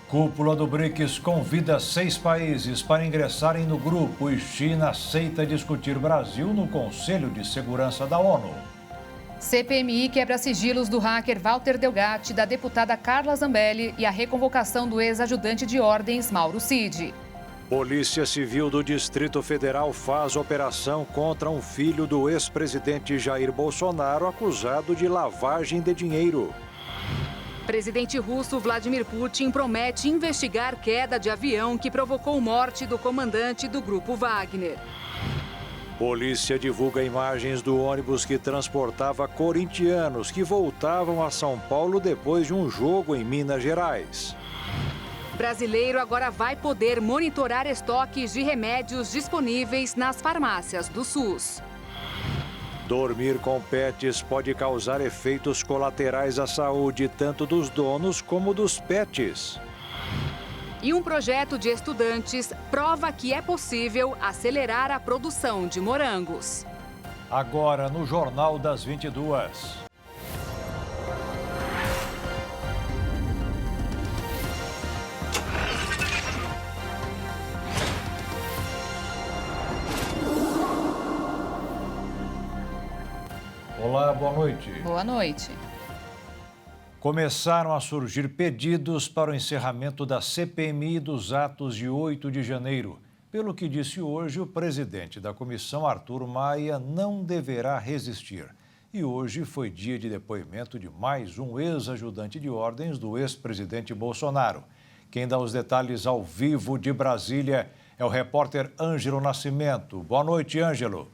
Cúpula do BRICS convida 6 países para ingressarem no grupo e China aceita discutir Brasil no Conselho de Segurança da ONU. CPMI quebra sigilos do hacker Walter Delgatti, da deputada Carla Zambelli e a reconvocação do ex-ajudante de ordens Mauro Cid. Polícia Civil do Distrito Federal faz operação contra um filho do ex-presidente Jair Bolsonaro acusado de lavagem de dinheiro. Presidente russo Vladimir Putin promete investigar queda de avião que provocou morte do comandante do grupo Wagner. Polícia divulga imagens do ônibus que transportava corintianos que voltavam a São Paulo depois de um jogo em Minas Gerais. Brasileiro agora vai poder monitorar estoques de remédios disponíveis nas farmácias do SUS. Dormir com pets pode causar efeitos colaterais à saúde, tanto dos donos como dos pets. E um projeto de estudantes prova que é possível acelerar a produção de morangos. Agora no Jornal das 22. Olá, boa noite. Boa noite. Começaram a surgir pedidos para o encerramento da CPMI dos atos de 8 de janeiro. Pelo que disse hoje o presidente da comissão, Arthur Maia, não deverá resistir. E hoje foi dia de depoimento de mais um ex-ajudante de ordens do ex-presidente Bolsonaro. Quem dá os detalhes ao vivo de Brasília é o repórter Ângelo Nascimento. Boa noite, Ângelo.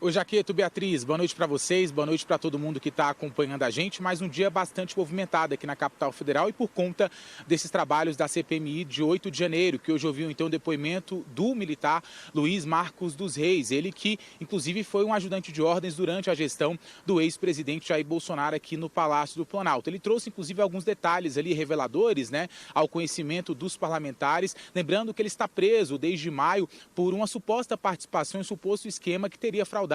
Oi, Jaqueto, Beatriz, boa noite para vocês, boa noite para todo mundo que está acompanhando a gente. Mais um dia bastante movimentado aqui na capital federal e por conta desses trabalhos da CPMI de 8 de janeiro, que hoje ouviu então o depoimento do militar Luiz Marcos dos Reis, ele que inclusive foi um ajudante de ordens durante a gestão do ex-presidente Jair Bolsonaro aqui no Palácio do Planalto. Ele trouxe inclusive alguns detalhes ali reveladores, ao conhecimento dos parlamentares, lembrando que ele está preso desde maio por uma suposta participação em um suposto esquema que teria fraudado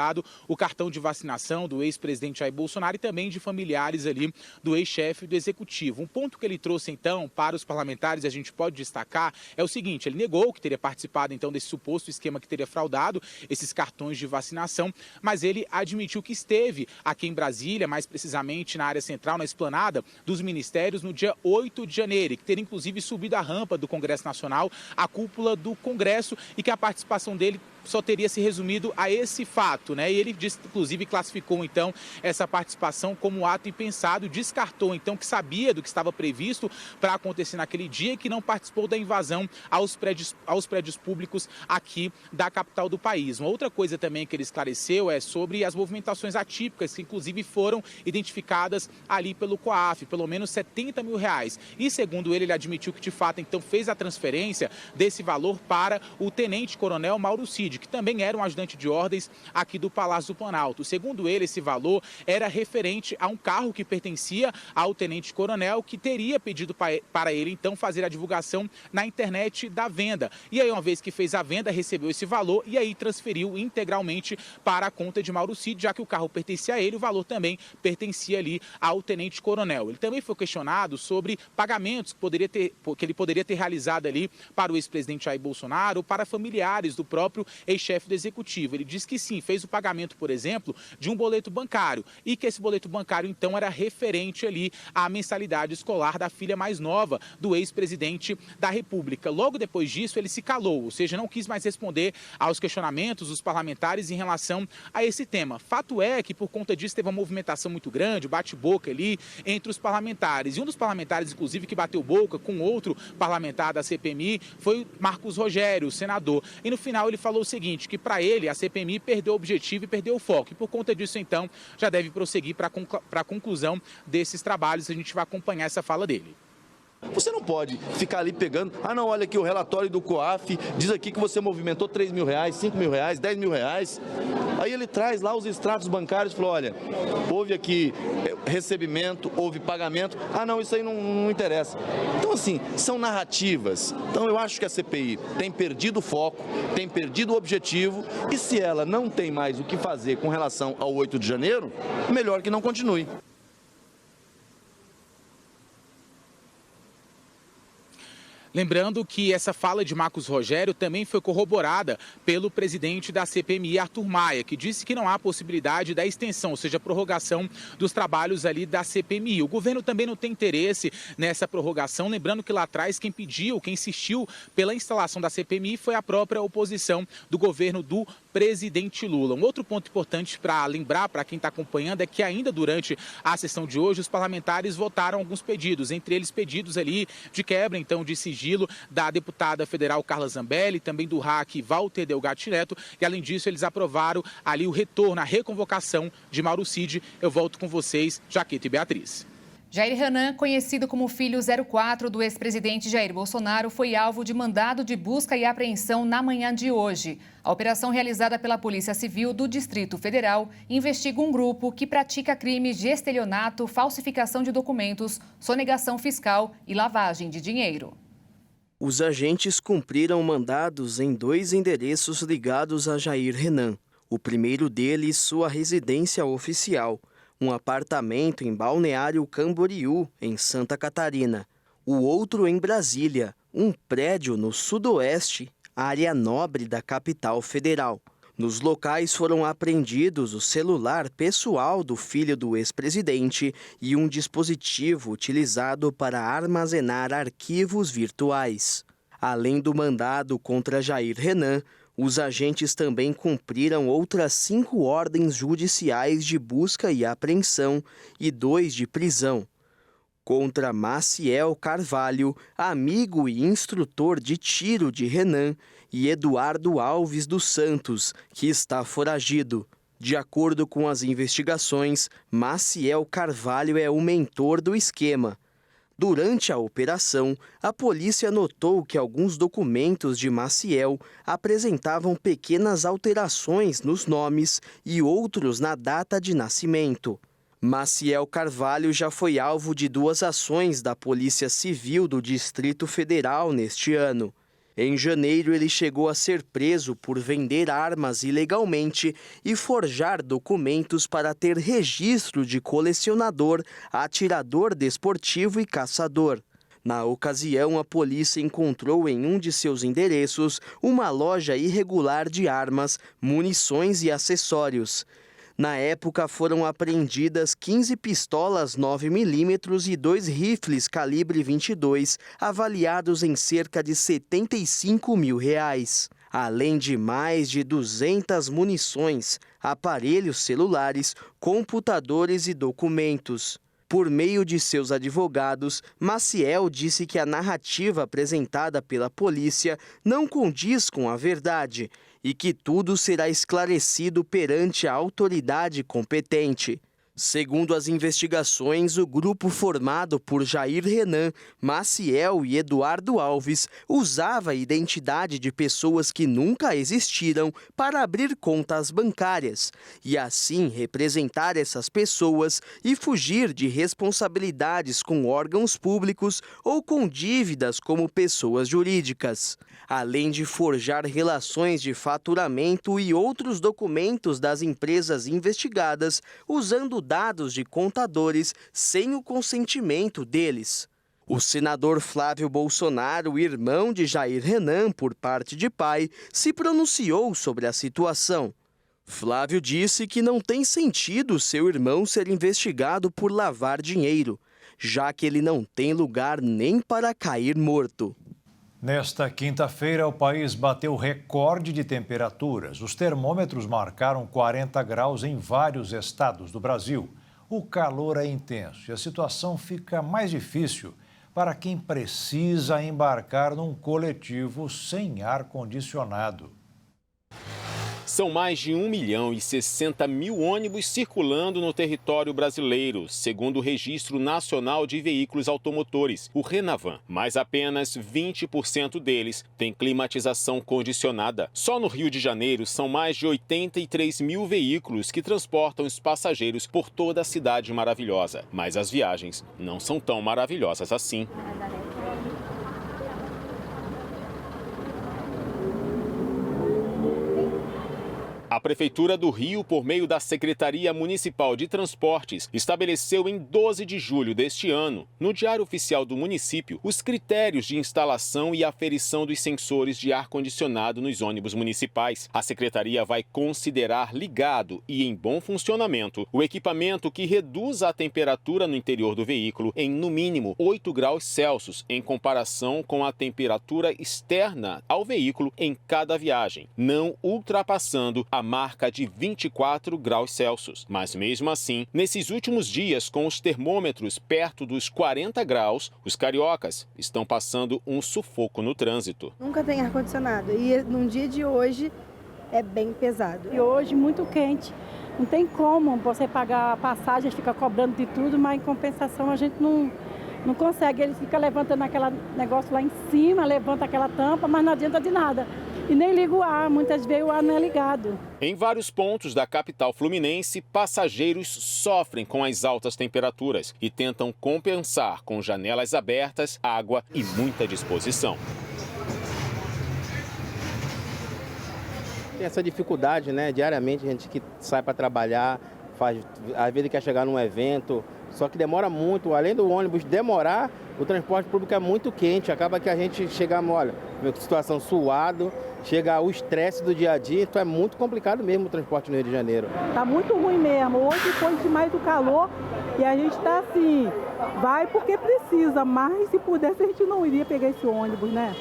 o cartão de vacinação do ex-presidente Jair Bolsonaro e também de familiares ali do ex-chefe do executivo. Um ponto que ele trouxe então para os parlamentares, a gente pode destacar, é o seguinte: ele negou que teria participado então desse suposto esquema que teria fraudado esses cartões de vacinação, mas ele admitiu que esteve aqui em Brasília, mais precisamente na área central, na esplanada dos ministérios, no dia 8 de janeiro, e que teria inclusive subido a rampa do Congresso Nacional, a cúpula do Congresso, e que a participação dele só teria se resumido a esse fato, E ele, inclusive, classificou, então, essa participação como um ato impensado, descartou, então, que sabia do que estava previsto para acontecer naquele dia e que não participou da invasão aos prédios públicos aqui da capital do país. Uma outra coisa também que ele esclareceu é sobre as movimentações atípicas que, inclusive, foram identificadas ali pelo COAF, pelo menos R$70 mil. E, segundo ele admitiu que, de fato, então, fez a transferência desse valor para o tenente-coronel Mauro Cid, que também era um ajudante de ordens aqui do Palácio do Planalto. Segundo ele, esse valor era referente a um carro que pertencia ao tenente-coronel, que teria pedido para ele, então, fazer a divulgação na internet da venda. E aí, uma vez que fez a venda, recebeu esse valor e aí transferiu integralmente para a conta de Mauro Cid, já que o carro pertencia a ele, o valor também pertencia ali ao tenente-coronel. Ele também foi questionado sobre pagamentos que ele poderia ter realizado ali para o ex-presidente Jair Bolsonaro ou para familiares do próprio ex-chefe do executivo. Ele disse que sim, fez o pagamento, por exemplo, de um boleto bancário e que esse boleto bancário, então, era referente ali à mensalidade escolar da filha mais nova do ex-presidente da República. Logo depois disso, ele se calou, ou seja, não quis mais responder aos questionamentos dos parlamentares em relação a esse tema. Fato é que, por conta disso, teve uma movimentação muito grande, bate-boca ali entre os parlamentares. E um dos parlamentares, inclusive, que bateu boca com outro parlamentar da CPMI foi Marcos Rogério, o senador. E no final ele falou o seguinte, que para ele a CPMI perdeu o objetivo e perdeu o foco. E por conta disso, então, já deve prosseguir para a conclusão desses trabalhos. A gente vai acompanhar essa fala dele. Você não pode ficar ali pegando, não, olha aqui o relatório do COAF, diz aqui que você movimentou R$3 mil, R$5 mil, R$10 mil. Aí ele traz lá os extratos bancários e falou, olha, houve aqui recebimento, houve pagamento, não, isso aí não interessa. Então, assim, são narrativas. Então, eu acho que a CPI tem perdido o foco, tem perdido o objetivo, e se ela não tem mais o que fazer com relação ao 8 de janeiro, melhor que não continue. Lembrando que essa fala de Marcos Rogério também foi corroborada pelo presidente da CPMI, Arthur Maia, que disse que não há possibilidade da extensão, ou seja, prorrogação dos trabalhos ali da CPMI. O governo também não tem interesse nessa prorrogação, lembrando que lá atrás quem pediu, quem insistiu pela instalação da CPMI foi a própria oposição do governo do presidente Lula. Um outro ponto importante para lembrar para quem está acompanhando é que ainda durante a sessão de hoje os parlamentares votaram alguns pedidos, entre eles pedidos ali de quebra então de sigilo da deputada federal Carla Zambelli, também do RAC Walter Delgatti Neto, e além disso eles aprovaram ali o retorno, a reconvocação de Mauro Cid. Eu volto com vocês, Jaqueto e Beatriz. Jair Renan, conhecido como filho 04 do ex-presidente Jair Bolsonaro, foi alvo de mandado de busca e apreensão na manhã de hoje. A operação realizada pela Polícia Civil do Distrito Federal investiga um grupo que pratica crimes de estelionato, falsificação de documentos, sonegação fiscal e lavagem de dinheiro. Os agentes cumpriram mandados em 2 endereços ligados a Jair Renan. O primeiro deles, sua residência oficial, um apartamento em Balneário Camboriú, em Santa Catarina. O outro em Brasília, um prédio no sudoeste, área nobre da capital federal. Nos locais foram apreendidos o celular pessoal do filho do ex-presidente e um dispositivo utilizado para armazenar arquivos virtuais. Além do mandado contra Jair Renan, os agentes também cumpriram outras 5 ordens judiciais de busca e apreensão e 2 de prisão. Contra Maciel Carvalho, amigo e instrutor de tiro de Renan, e Eduardo Alves dos Santos, que está foragido. De acordo com as investigações, Maciel Carvalho é o mentor do esquema. Durante a operação, a polícia notou que alguns documentos de Maciel apresentavam pequenas alterações nos nomes e outros na data de nascimento. Maciel Carvalho já foi alvo de 2 ações da Polícia Civil do Distrito Federal neste ano. Em janeiro, ele chegou a ser preso por vender armas ilegalmente e forjar documentos para ter registro de colecionador, atirador desportivo e caçador. Na ocasião, a polícia encontrou em um de seus endereços uma loja irregular de armas, munições e acessórios. Na época, foram apreendidas 15 pistolas 9mm e 2 rifles calibre 22, avaliados em cerca de R$75 mil. Além de mais de 200 munições, aparelhos celulares, computadores e documentos. Por meio de seus advogados, Maciel disse que a narrativa apresentada pela polícia não condiz com a verdade e que tudo será esclarecido perante a autoridade competente. Segundo as investigações, o grupo formado por Jair Renan, Maciel e Eduardo Alves usava a identidade de pessoas que nunca existiram para abrir contas bancárias e assim representar essas pessoas e fugir de responsabilidades com órgãos públicos ou com dívidas como pessoas jurídicas. Além de forjar relações de faturamento e outros documentos das empresas investigadas, usando dados de contadores sem o consentimento deles. O senador Flávio Bolsonaro, irmão de Jair Renan por parte de pai, se pronunciou sobre a situação. Flávio disse que não tem sentido seu irmão ser investigado por lavar dinheiro, já que ele não tem lugar nem para cair morto. Nesta quinta-feira, o país bateu recorde de temperaturas. Os termômetros marcaram 40 graus em vários estados do Brasil. O calor é intenso e a situação fica mais difícil para quem precisa embarcar num coletivo sem ar-condicionado. São mais de 1.060.000 ônibus circulando no território brasileiro, segundo o Registro Nacional de Veículos Automotores, o Renavan. Mas apenas 20% deles têm climatização condicionada. Só no Rio de Janeiro são mais de 83.000 veículos que transportam os passageiros por toda a cidade maravilhosa. Mas as viagens não são tão maravilhosas assim. A A Prefeitura do Rio, por meio da Secretaria Municipal de Transportes, estabeleceu em 12 de julho deste ano, no Diário Oficial do município, os critérios de instalação e aferição dos sensores de ar-condicionado nos ônibus municipais. A Secretaria vai considerar ligado e em bom funcionamento o equipamento que reduz a temperatura no interior do veículo em, no mínimo, 8 graus Celsius, em comparação com a temperatura externa ao veículo em cada viagem, não ultrapassando a marca de 24 graus Celsius. Mas mesmo assim, nesses últimos dias, com os termômetros perto dos 40 graus, os cariocas estão passando um sufoco no trânsito. Nunca tem ar-condicionado e num dia de hoje é bem pesado. E hoje muito quente, não tem como você pagar a passagem, fica cobrando de tudo, mas em compensação a gente não consegue. Ele fica levantando aquele negócio lá em cima, levanta aquela tampa, mas não adianta de nada. E nem liga o ar, muitas vezes o ar não é ligado. Em vários pontos da capital fluminense, passageiros sofrem com as altas temperaturas e tentam compensar com janelas abertas, água e muita disposição. Tem essa dificuldade, né? Diariamente a gente que sai para trabalhar, às vezes quer chegar num evento, só que demora muito. Além do ônibus demorar, o transporte público é muito quente. Acaba que a gente chega, olha, situação suado, chega o estresse do dia a dia, então é muito complicado mesmo o transporte no Rio de Janeiro. Tá muito ruim mesmo. Hoje foi demais do calor e a gente tá assim, vai porque precisa, mas se pudesse a gente não iria pegar esse ônibus, né?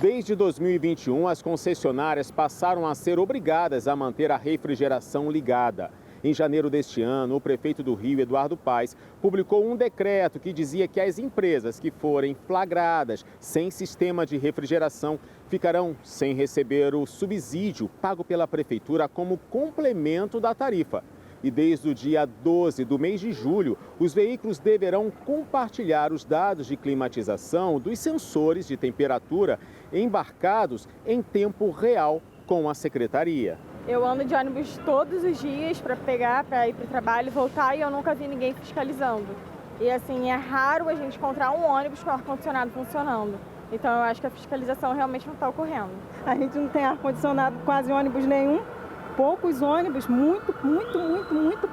Desde 2021, as concessionárias passaram a ser obrigadas a manter a refrigeração ligada. Em janeiro deste ano, o prefeito do Rio, Eduardo Paes, publicou um decreto que dizia que as empresas que forem flagradas sem sistema de refrigeração ficarão sem receber o subsídio pago pela prefeitura como complemento da tarifa. E desde o dia 12 do mês de julho, os veículos deverão compartilhar os dados de climatização dos sensores de temperatura embarcados em tempo real com a secretaria. Eu ando de ônibus todos os dias para ir para o trabalho e voltar e eu nunca vi ninguém fiscalizando. E assim, é raro a gente encontrar um ônibus com ar-condicionado funcionando. Então eu acho que a fiscalização realmente não está ocorrendo. A gente não tem ar-condicionado quase ônibus nenhum. Poucos ônibus, muito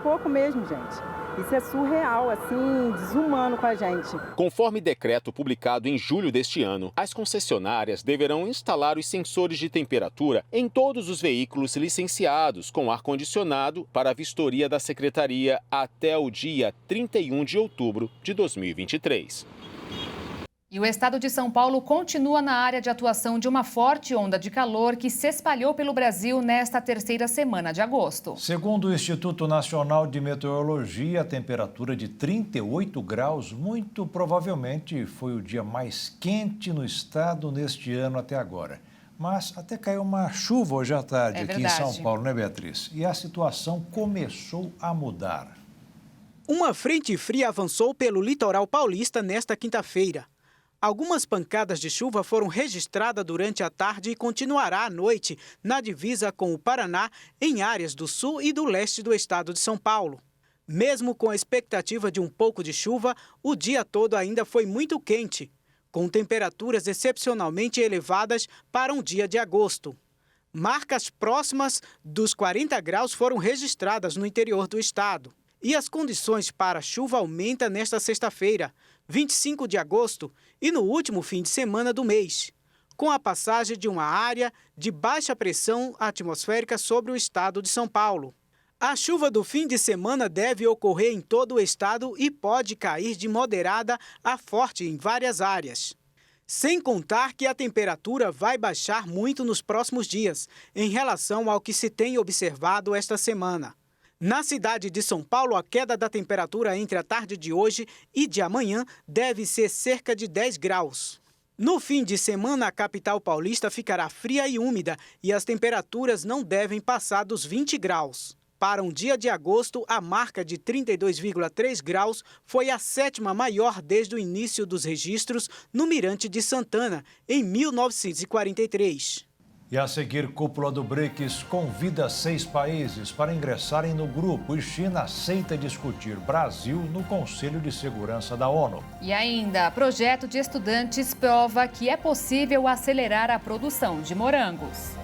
pouco mesmo, gente. Isso é surreal, assim, desumano com a gente. Conforme decreto publicado em julho deste ano, as concessionárias deverão instalar os sensores de temperatura em todos os veículos licenciados com ar-condicionado para a vistoria da Secretaria até o dia 31 de outubro de 2023. E o estado de São Paulo continua na área de atuação de uma forte onda de calor que se espalhou pelo Brasil nesta terceira semana de agosto. Segundo o Instituto Nacional de Meteorologia, a temperatura de 38 graus muito provavelmente foi o dia mais quente no estado neste ano até agora. Mas até caiu uma chuva hoje à tarde aqui em São Paulo, né, Beatriz? E a situação começou a mudar. Uma frente fria avançou pelo litoral paulista nesta quinta-feira. Algumas pancadas de chuva foram registradas durante a tarde e continuará à noite na divisa com o Paraná, em áreas do sul e do leste do estado de São Paulo. Mesmo com a expectativa de um pouco de chuva, o dia todo ainda foi muito quente, com temperaturas excepcionalmente elevadas para um dia de agosto. Marcas próximas dos 40 graus foram registradas no interior do estado. E as condições para a chuva aumentam nesta sexta-feira, 25 de agosto, e no último fim de semana do mês, com a passagem de uma área de baixa pressão atmosférica sobre o estado de São Paulo. A chuva do fim de semana deve ocorrer em todo o estado e pode cair de moderada a forte em várias áreas. Sem contar que a temperatura vai baixar muito nos próximos dias, em relação ao que se tem observado esta semana. Na cidade de São Paulo, a queda da temperatura entre a tarde de hoje e de amanhã deve ser cerca de 10 graus. No fim de semana, a capital paulista ficará fria e úmida e as temperaturas não devem passar dos 20 graus. Para um dia de agosto, a marca de 32,3 graus foi a sétima maior desde o início dos registros no Mirante de Santana, em 1943. E a seguir, cúpula do BRICS convida 6 países para ingressarem no grupo e China aceita discutir Brasil no Conselho de Segurança da ONU. E ainda, projeto de estudantes prova que é possível acelerar a produção de morangos.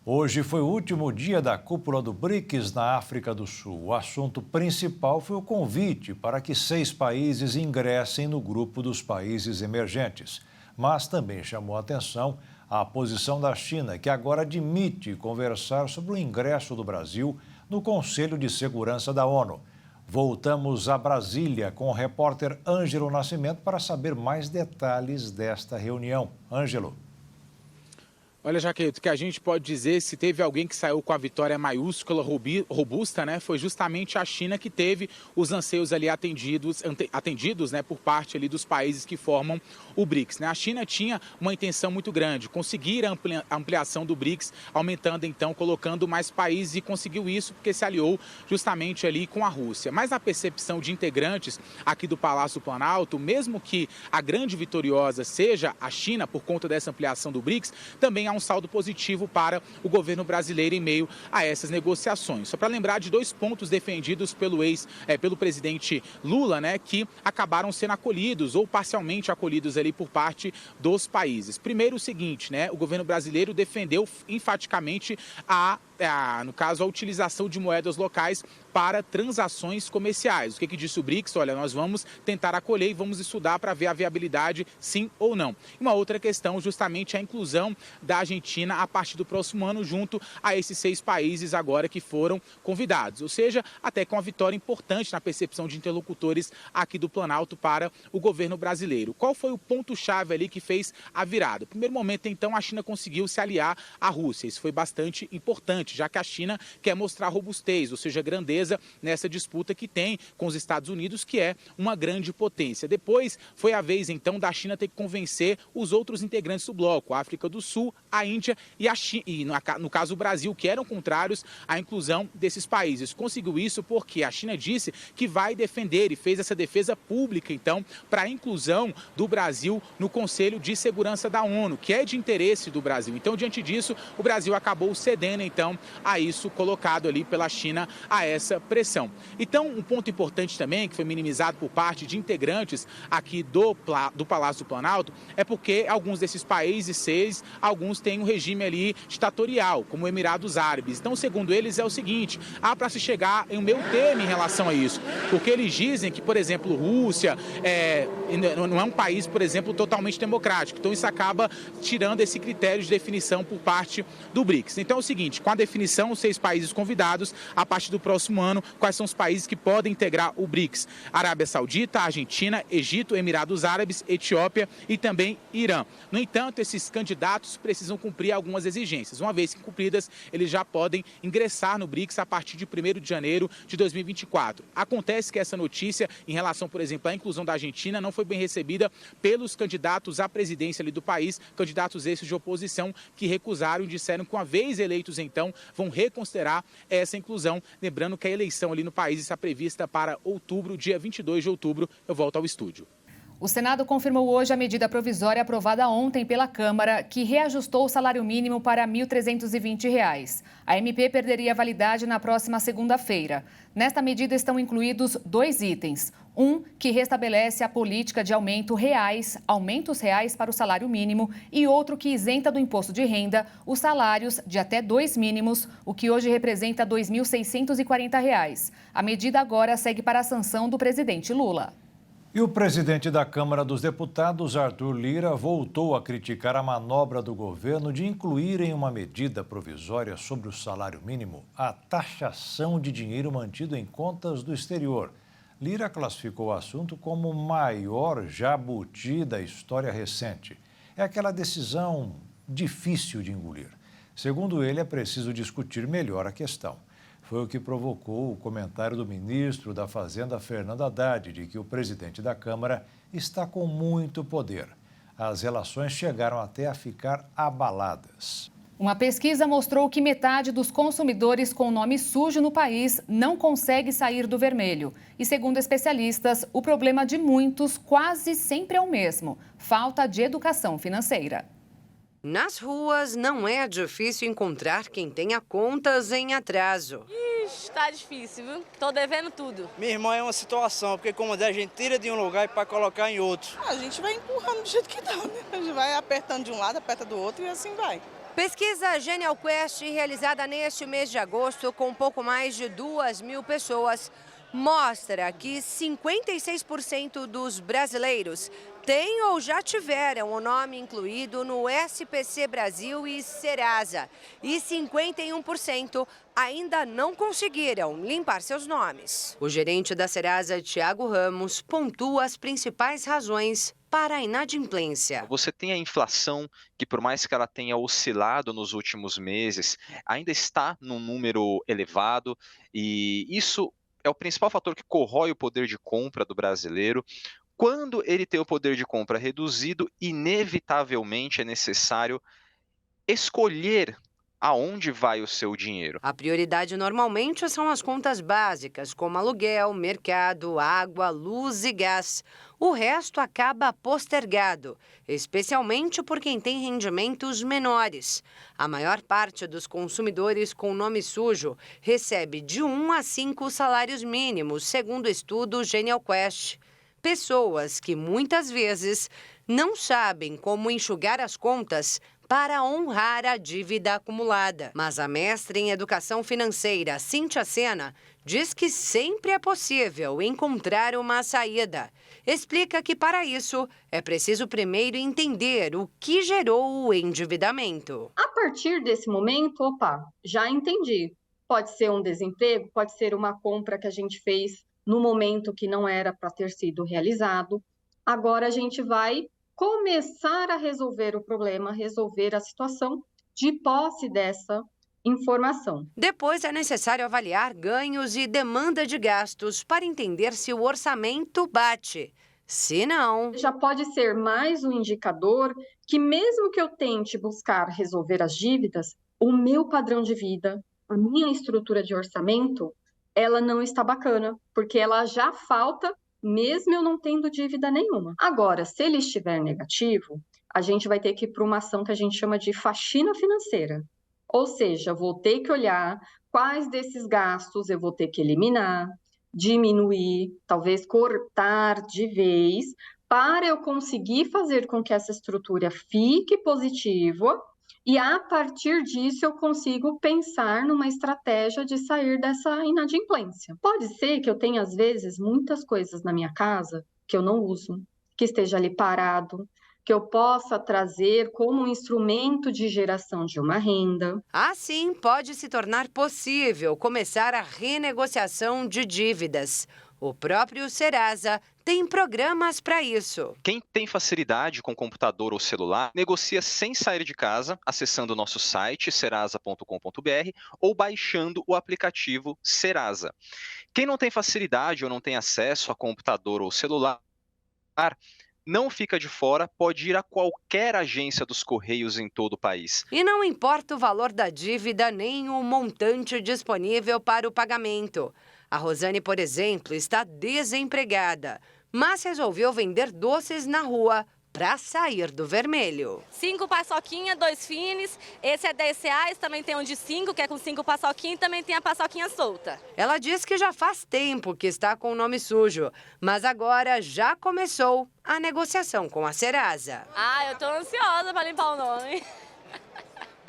Hoje foi o último dia da cúpula do BRICS na África do Sul. O assunto principal foi o convite para que 6 países ingressem no grupo dos países emergentes. Mas também chamou a atenção a posição da China, que agora admite conversar sobre o ingresso do Brasil no Conselho de Segurança da ONU. Voltamos a Brasília com o repórter Ângelo Nascimento para saber mais detalhes desta reunião. Ângelo. Olha, Jaqueto, que a gente pode dizer, se teve alguém que saiu com a vitória maiúscula, robusta, né, foi justamente a China, que teve os anseios ali atendidos, né, por parte ali dos países que formam o BRICS, né? A China tinha uma intenção muito grande, conseguir a ampliação do BRICS, aumentando então, colocando mais países, e conseguiu isso porque se aliou justamente ali com a Rússia. Mas na percepção de integrantes aqui do Palácio do Planalto, mesmo que a grande vitoriosa seja a China por conta dessa ampliação do BRICS, também há um saldo positivo para o governo brasileiro em meio a essas negociações. Só para lembrar de 2 pontos defendidos pelo presidente Lula, né, que acabaram sendo acolhidos ou parcialmente acolhidos ali por parte dos países. Primeiro, o seguinte, né, o governo brasileiro defendeu enfaticamente no caso, a utilização de moedas locais para transações comerciais. O que disse o BRICS? Olha, nós vamos tentar acolher e vamos estudar para ver a viabilidade, sim ou não. Uma outra questão, justamente a inclusão da Argentina a partir do próximo ano, junto a esses 6 países agora que foram convidados. Ou seja, até com uma vitória importante na percepção de interlocutores aqui do Planalto para o governo brasileiro. Qual foi o ponto-chave ali que fez a virada? No primeiro momento, então, a China conseguiu se aliar à Rússia. Isso foi bastante importante, já que a China quer mostrar robustez, ou seja, grandeza nessa disputa que tem com os Estados Unidos, que é uma grande potência. Depois, foi a vez, então, da China ter que convencer os outros integrantes do bloco, a África do Sul, a Índia e no caso, o Brasil, que eram contrários à inclusão desses países. Conseguiu isso porque a China disse que vai defender e fez essa defesa pública, então, para a inclusão do Brasil no Conselho de Segurança da ONU, que é de interesse do Brasil. Então, diante disso, o Brasil acabou cedendo, então, a isso colocado ali pela China, a essa pressão. Então, um ponto importante também, que foi minimizado por parte de integrantes aqui do Palácio do Planalto, é porque alguns desses países, 6, alguns têm um regime ali ditatorial, como o Emirados Árabes. Então, segundo eles, é o seguinte, há para se chegar em um meio termo em relação a isso, porque eles dizem que, por exemplo, Rússia não é um país, por exemplo, totalmente democrático. Então, isso acaba tirando esse critério de definição por parte do BRICS. Então, é o seguinte, com a definição, 6 países convidados, a partir do próximo ano, quais são os países que podem integrar o BRICS? Arábia Saudita, Argentina, Egito, Emirados Árabes, Etiópia e também Irã. No entanto, esses candidatos precisam cumprir algumas exigências. Uma vez cumpridas, eles já podem ingressar no BRICS a partir de 1º de janeiro de 2024. Acontece que essa notícia, em relação, por exemplo, à inclusão da Argentina, não foi bem recebida pelos candidatos à presidência ali do país, candidatos esses de oposição que recusaram e disseram que, uma vez eleitos, então, vão reconsiderar essa inclusão. Lembrando que a eleição ali no país está prevista para outubro, dia 22 de outubro. Eu volto ao estúdio. O Senado confirmou hoje a medida provisória aprovada ontem pela Câmara, que reajustou o salário mínimo para R$ 1.320. A MP perderia validade na próxima segunda-feira. Nesta medida estão incluídos 2 itens. Um, que restabelece a política de aumentos reais para o salário mínimo, e outro que isenta do imposto de renda os salários de até 2 mínimos, o que hoje representa R$ 2.640. A medida agora segue para a sanção do presidente Lula. E o presidente da Câmara dos Deputados, Arthur Lira, voltou a criticar a manobra do governo de incluir em uma medida provisória sobre o salário mínimo a taxação de dinheiro mantido em contas do exterior. Lira classificou o assunto como o maior jabuti da história recente. É aquela decisão difícil de engolir. Segundo ele, é preciso discutir melhor a questão. Foi o que provocou o comentário do ministro da Fazenda, Fernando Haddad, de que o presidente da Câmara está com muito poder. As relações chegaram até a ficar abaladas. Uma pesquisa mostrou que metade dos consumidores com nome sujo no país não consegue sair do vermelho. E, segundo especialistas, o problema de muitos quase sempre é o mesmo: falta de educação financeira. Nas ruas, não é difícil encontrar quem tenha contas em atraso. Tá difícil, viu? Tô devendo tudo. Minha irmã é uma situação, porque como a gente tira de um lugar para colocar em outro. A gente vai empurrando do jeito que dá, né? A gente vai apertando de um lado, aperta do outro e assim vai. Pesquisa Genial Quest, realizada neste mês de agosto com um pouco mais de 2.000 pessoas, mostra que 56% dos brasileiros têm ou já tiveram o nome incluído no SPC Brasil e Serasa. E 51% ainda não conseguiram limpar seus nomes. O gerente da Serasa, Thiago Ramos, pontua as principais razões para a inadimplência. Você tem a inflação, que por mais que ela tenha oscilado nos últimos meses, ainda está num número elevado, e isso é o principal fator que corrói o poder de compra do brasileiro. Quando ele tem o poder de compra reduzido, inevitavelmente é necessário escolher aonde vai o seu dinheiro. A prioridade normalmente são as contas básicas, como aluguel, mercado, água, luz e gás. O resto acaba postergado, especialmente por quem tem rendimentos menores. A maior parte dos consumidores com nome sujo recebe de 1 a 5 salários mínimos, segundo o estudo Genial Quest. Pessoas que muitas vezes não sabem como enxugar as contas para honrar a dívida acumulada. Mas a mestre em educação financeira, Cíntia Sena, diz que sempre é possível encontrar uma saída. Explica que, para isso, é preciso primeiro entender o que gerou o endividamento. A partir desse momento, já entendi. Pode ser um desemprego, pode ser uma compra que a gente fez no momento que não era para ter sido realizado. Agora a gente vai começar a resolver o problema, resolver a situação de posse dessa informação. Depois é necessário avaliar ganhos e demanda de gastos para entender se o orçamento bate. Se não, já pode ser mais um indicador que, mesmo que eu tente buscar resolver as dívidas, o meu padrão de vida, a minha estrutura de orçamento, ela não está bacana, porque ela já falta, mesmo eu não tendo dívida nenhuma. Agora, se ele estiver negativo, a gente vai ter que ir para uma ação que a gente chama de faxina financeira. Ou seja, vou ter que olhar quais desses gastos eu vou ter que eliminar, diminuir, talvez cortar de vez, para eu conseguir fazer com que essa estrutura fique positiva. E, a partir disso, eu consigo pensar numa estratégia de sair dessa inadimplência. Pode ser que eu tenha, às vezes, muitas coisas na minha casa que eu não uso, que esteja ali parado, que eu possa trazer como um instrumento de geração de uma renda. Assim, pode se tornar possível começar a renegociação de dívidas. O próprio Serasa tem programas para isso. Quem tem facilidade com computador ou celular, negocia sem sair de casa, acessando o nosso site, serasa.com.br, ou baixando o aplicativo Serasa. Quem não tem facilidade ou não tem acesso a computador ou celular, não fica de fora, pode ir a qualquer agência dos Correios em todo o país. E não importa o valor da dívida nem o montante disponível para o pagamento. A Rosane, por exemplo, está desempregada, mas resolveu vender doces na rua para sair do vermelho. 5 paçoquinhas, 2 fines, esse é R$10, também tem um de 5, que é com 5 paçoquinhas, e também tem a paçoquinha solta. Ela diz que já faz tempo que está com o nome sujo, mas agora já começou a negociação com a Serasa. Eu tô ansiosa para limpar o nome.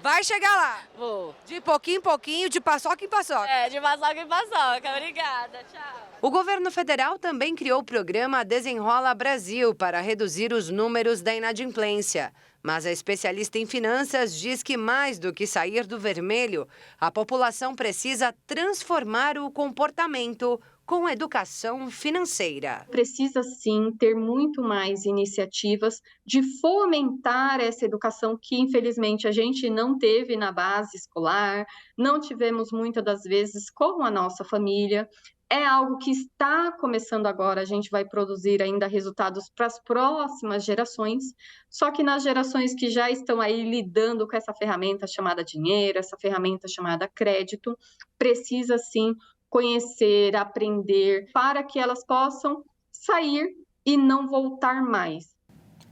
Vai chegar lá? Vou. De pouquinho em pouquinho, de paçoca em paçoca. De paçoca em paçoca. Obrigada, tchau. O governo federal também criou o programa Desenrola Brasil para reduzir os números da inadimplência. Mas a especialista em finanças diz que, mais do que sair do vermelho, a população precisa transformar o comportamento com educação financeira. Precisa, sim, ter muito mais iniciativas de fomentar essa educação que, infelizmente, a gente não teve na base escolar, não tivemos muitas das vezes com a nossa família. É algo que está começando agora, a gente vai produzir ainda resultados para as próximas gerações, só que nas gerações que já estão aí lidando com essa ferramenta chamada dinheiro, essa ferramenta chamada crédito, precisa sim conhecer, aprender, para que elas possam sair e não voltar mais.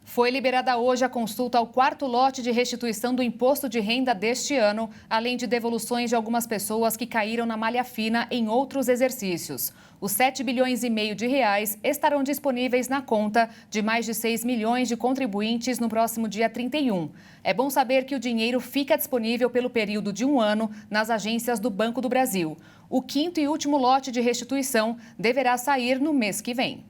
Foi liberada hoje a consulta ao 4º lote de restituição do imposto de renda deste ano, além de devoluções de algumas pessoas que caíram na malha fina em outros exercícios. Os 7,5 bilhões de reais estarão disponíveis na conta de mais de 6 milhões de contribuintes no próximo dia 31. É bom saber que o dinheiro fica disponível pelo período de 1 ano nas agências do Banco do Brasil. O 5º e último lote de restituição deverá sair no mês que vem.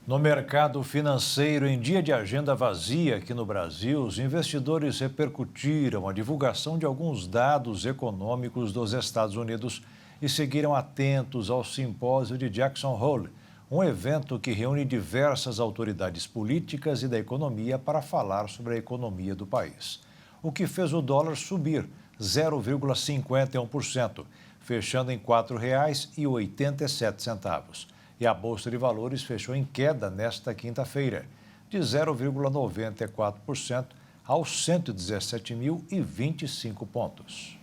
No mercado financeiro, em dia de agenda vazia aqui no Brasil, os investidores repercutiram a divulgação de alguns dados econômicos dos Estados Unidos e seguiram atentos ao simpósio de Jackson Hole, um evento que reúne diversas autoridades políticas e da economia para falar sobre a economia do país. O que fez o dólar subir 0,51%, fechando em R$ 4,87. E a Bolsa de Valores fechou em queda nesta quinta-feira, de 0,94% aos 117.025 pontos.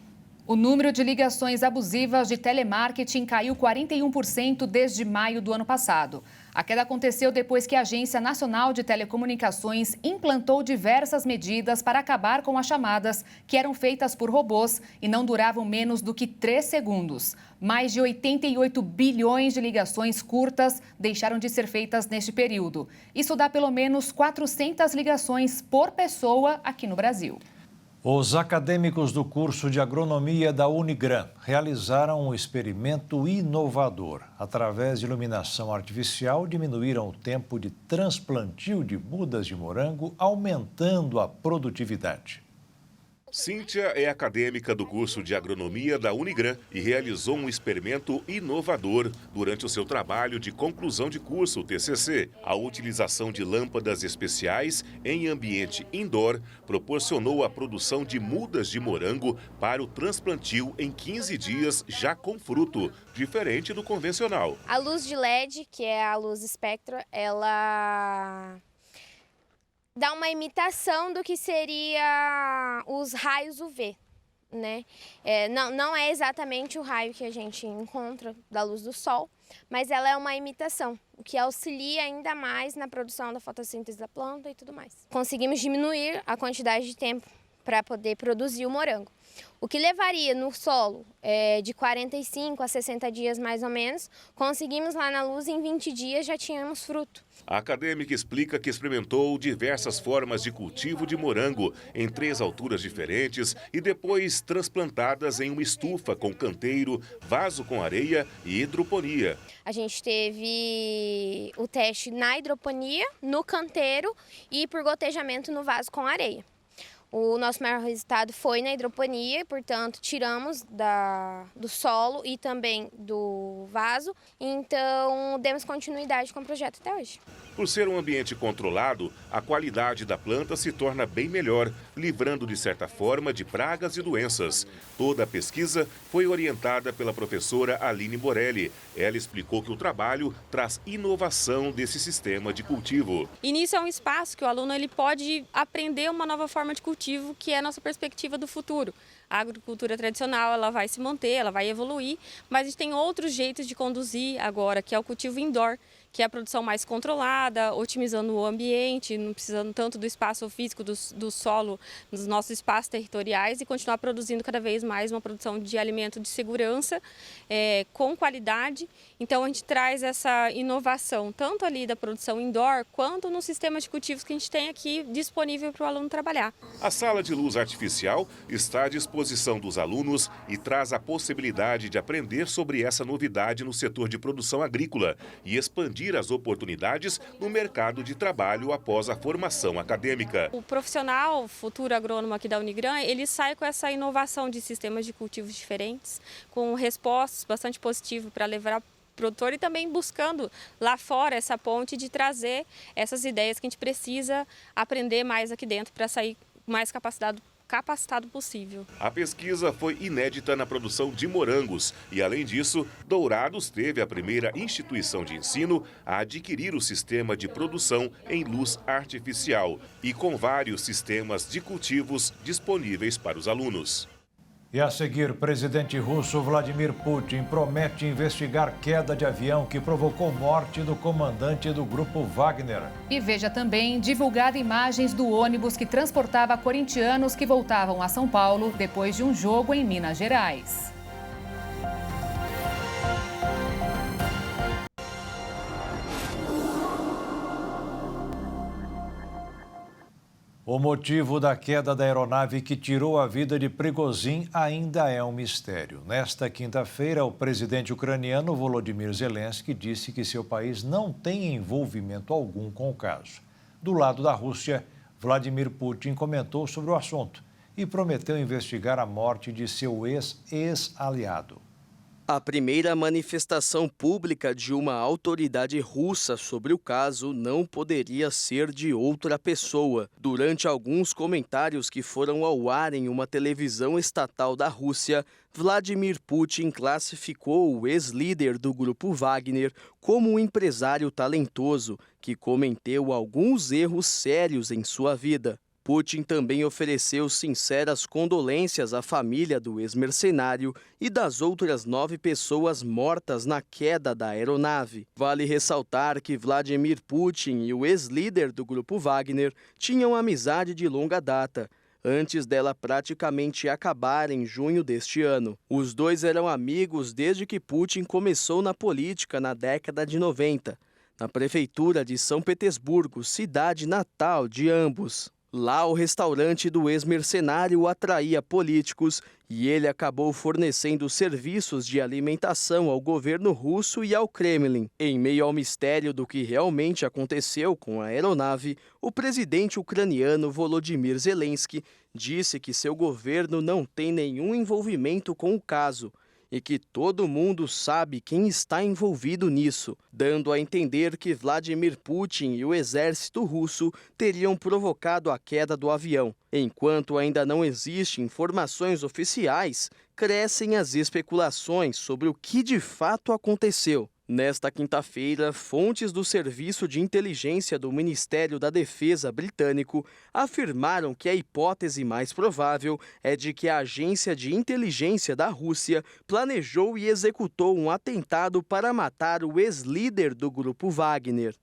O número de ligações abusivas de telemarketing caiu 41% desde maio do ano passado. A queda aconteceu depois que a Agência Nacional de Telecomunicações implantou diversas medidas para acabar com as chamadas que eram feitas por robôs e não duravam menos do que 3 segundos. Mais de 88 bilhões de ligações curtas deixaram de ser feitas neste período. Isso dá pelo menos 400 ligações por pessoa aqui no Brasil. Os acadêmicos do curso de agronomia da Unigran realizaram um experimento inovador. Através de iluminação artificial, diminuíram o tempo de transplantio de mudas de morango, aumentando a produtividade. Cíntia é acadêmica do curso de agronomia da Unigran e realizou um experimento inovador durante o seu trabalho de conclusão de curso, o TCC. A utilização de lâmpadas especiais em ambiente indoor proporcionou a produção de mudas de morango para o transplantio em 15 dias já com fruto, diferente do convencional. A luz de LED, que é a luz espectro, ela dá uma imitação do que seria os raios UV, né? Não é exatamente o raio que a gente encontra da luz do sol, mas ela é uma imitação, o que auxilia ainda mais na produção da fotossíntese da planta e tudo mais. Conseguimos diminuir a quantidade de tempo para poder produzir o morango. O que levaria no solo de 45 a 60 dias mais ou menos, conseguimos lá na luz, em 20 dias já tínhamos fruto. A acadêmica explica que experimentou diversas formas de cultivo de morango em 3 alturas diferentes e depois transplantadas em uma estufa com canteiro, vaso com areia e hidroponia. A gente teve o teste na hidroponia, no canteiro e por gotejamento no vaso com areia. O nosso maior resultado foi na hidroponia, portanto, tiramos do solo e também do vaso. Então, demos continuidade com o projeto até hoje. Por ser um ambiente controlado, a qualidade da planta se torna bem melhor, livrando de certa forma de pragas e doenças. Toda a pesquisa foi orientada pela professora Aline Borelli. Ela explicou que o trabalho traz inovação desse sistema de cultivo. Início é um espaço que o aluno pode aprender uma nova forma de cultivo, que é a nossa perspectiva do futuro. A agricultura tradicional ela vai se manter, ela vai evoluir, mas a gente tem outros jeitos de conduzir agora, que é o cultivo indoor, que é a produção mais controlada, otimizando o ambiente, não precisando tanto do espaço físico, do solo, nos nossos espaços territoriais e continuar produzindo cada vez mais uma produção de alimento de segurança, com qualidade. Então a gente traz essa inovação, tanto ali da produção indoor, quanto no sistema de cultivos que a gente tem aqui disponível para o aluno trabalhar. A sala de luz artificial está à disposição dos alunos e traz a possibilidade de aprender sobre essa novidade no setor de produção agrícola e expandir as oportunidades no mercado de trabalho após a formação acadêmica. O profissional futuro agrônomo aqui da Unigran, ele sai com essa inovação de sistemas de cultivos diferentes, com respostas bastante positivas para levar ao produtor e também buscando lá fora essa ponte de trazer essas ideias que a gente precisa aprender mais aqui dentro para sair mais capacitado possível. A pesquisa foi inédita na produção de morangos e, além disso, Dourados teve a primeira instituição de ensino a adquirir o sistema de produção em luz artificial e com vários sistemas de cultivos disponíveis para os alunos. E a seguir, o presidente russo Vladimir Putin promete investigar queda de avião que provocou morte do comandante do grupo Wagner. E veja também divulgada imagens do ônibus que transportava corintianos que voltavam a São Paulo depois de um jogo em Minas Gerais. O motivo da queda da aeronave que tirou a vida de Prigozhin ainda é um mistério. Nesta quinta-feira, o presidente ucraniano Volodymyr Zelensky disse que seu país não tem envolvimento algum com o caso. Do lado da Rússia, Vladimir Putin comentou sobre o assunto e prometeu investigar a morte de seu ex-aliado. A primeira manifestação pública de uma autoridade russa sobre o caso não poderia ser de outra pessoa. Durante alguns comentários que foram ao ar em uma televisão estatal da Rússia, Vladimir Putin classificou o ex-líder do grupo Wagner como um empresário talentoso que cometeu alguns erros sérios em sua vida. Putin também ofereceu sinceras condolências à família do ex-mercenário e das outras 9 pessoas mortas na queda da aeronave. Vale ressaltar que Vladimir Putin e o ex-líder do grupo Wagner tinham amizade de longa data, antes dela praticamente acabar em junho deste ano. Os dois eram amigos desde que Putin começou na política na década de 90, na prefeitura de São Petersburgo, cidade natal de ambos. Lá, o restaurante do ex-mercenário atraía políticos e ele acabou fornecendo serviços de alimentação ao governo russo e ao Kremlin. Em meio ao mistério do que realmente aconteceu com a aeronave, o presidente ucraniano Volodymyr Zelensky disse que seu governo não tem nenhum envolvimento com o caso e que todo mundo sabe quem está envolvido nisso, dando a entender que Vladimir Putin e o exército russo teriam provocado a queda do avião. Enquanto ainda não existem informações oficiais, crescem as especulações sobre o que de fato aconteceu. Nesta quinta-feira, fontes do Serviço de Inteligência do Ministério da Defesa britânico afirmaram que a hipótese mais provável é de que a agência de inteligência da Rússia planejou e executou um atentado para matar o ex-líder do grupo Wagner.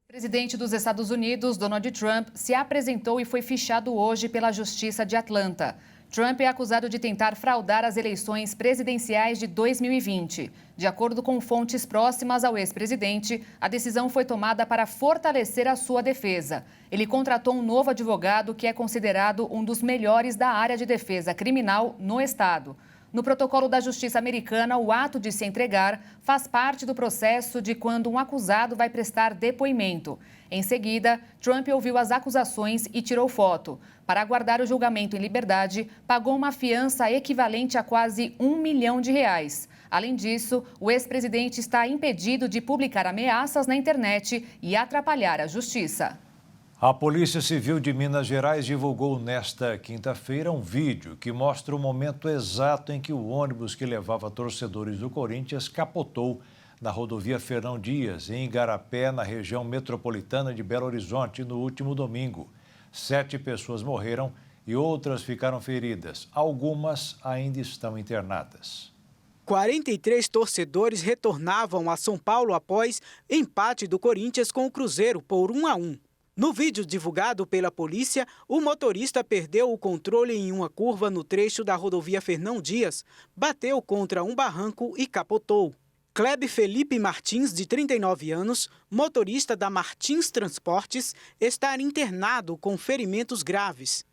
O presidente dos Estados Unidos, Donald Trump, se apresentou e foi fichado hoje pela Justiça de Atlanta. Trump é acusado de tentar fraudar as eleições presidenciais de 2020. De acordo com fontes próximas ao ex-presidente, a decisão foi tomada para fortalecer a sua defesa. Ele contratou um novo advogado que é considerado um dos melhores da área de defesa criminal no estado. No protocolo da Justiça americana, o ato de se entregar faz parte do processo de quando um acusado vai prestar depoimento. Em seguida, Trump ouviu as acusações e tirou foto. Para aguardar o julgamento em liberdade, pagou uma fiança equivalente a quase R$1 milhão. Além disso, o ex-presidente está impedido de publicar ameaças na internet e atrapalhar a justiça. A Polícia Civil de Minas Gerais divulgou nesta quinta-feira um vídeo que mostra o momento exato em que o ônibus que levava torcedores do Corinthians capotou na rodovia Fernão Dias, em Igarapé, na região metropolitana de Belo Horizonte, no último domingo. 7 pessoas morreram e outras ficaram feridas. Algumas ainda estão internadas. 43 torcedores retornavam a São Paulo após empate do Corinthians com o Cruzeiro por 1-1. No vídeo divulgado pela polícia, o motorista perdeu o controle em uma curva no trecho da rodovia Fernão Dias, bateu contra um barranco e capotou. Kleber Felipe Martins, de 39 anos, motorista da Martins Transportes, está internado com ferimentos graves.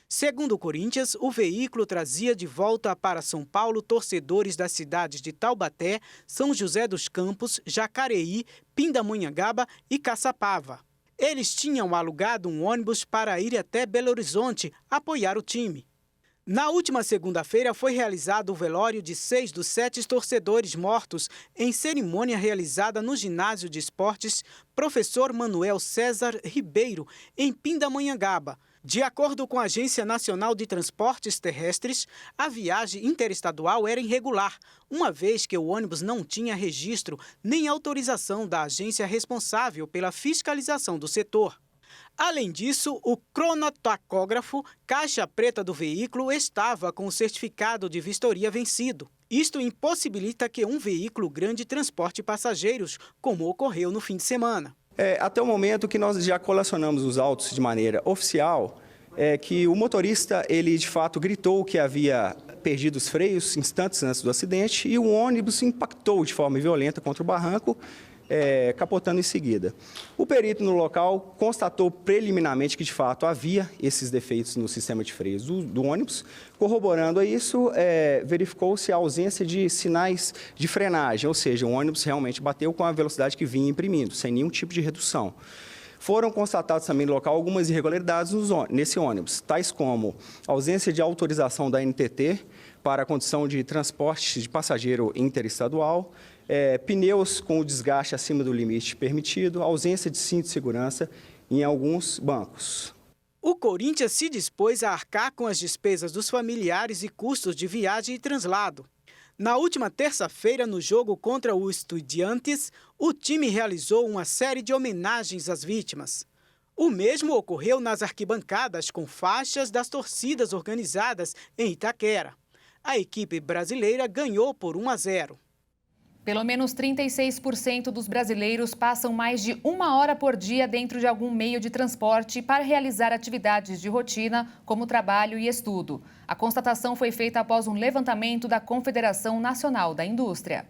Segundo o Corinthians, o veículo trazia de volta para São Paulo torcedores das cidades de Taubaté, São José dos Campos, Jacareí, Pindamonhangaba e Caçapava. Eles tinham alugado um ônibus para ir até Belo Horizonte apoiar o time. Na última segunda-feira foi realizado o velório de 6 dos 7 torcedores mortos em cerimônia realizada no ginásio de esportes Professor Manuel César Ribeiro, em Pindamonhangaba. De acordo com a Agência Nacional de Transportes Terrestres, a viagem interestadual era irregular, uma vez que o ônibus não tinha registro nem autorização da agência responsável pela fiscalização do setor. Além disso, o cronotacógrafo caixa preta do veículo estava com o certificado de vistoria vencido. Isto impossibilita que um veículo grande transporte passageiros, como ocorreu no fim de semana. Até o momento que nós já colecionamos os autos de maneira oficial, que o motorista, ele de fato gritou que havia perdido os freios instantes antes do acidente e o ônibus impactou de forma violenta contra o barranco, capotando em seguida. O perito no local constatou preliminarmente que de fato havia esses defeitos no sistema de freios do ônibus. Corroborando a isso, verificou-se a ausência de sinais de frenagem, ou seja, o ônibus realmente bateu com a velocidade que vinha imprimindo, sem nenhum tipo de redução. Foram constatadas também no local algumas irregularidades nesse ônibus, tais como ausência de autorização da NTT para a condição de transporte de passageiro interestadual, pneus com o desgaste acima do limite permitido, ausência de cinto de segurança em alguns bancos. O Corinthians se dispôs a arcar com as despesas dos familiares e custos de viagem e translado. Na última terça-feira, no jogo contra o Estudiantes, o time realizou uma série de homenagens às vítimas. O mesmo ocorreu nas arquibancadas com faixas das torcidas organizadas em Itaquera. A equipe brasileira ganhou por 1-0. Pelo menos 36% dos brasileiros passam mais de 1 hora por dia dentro de algum meio de transporte para realizar atividades de rotina, como trabalho e estudo. A constatação foi feita após um levantamento da Confederação Nacional da Indústria.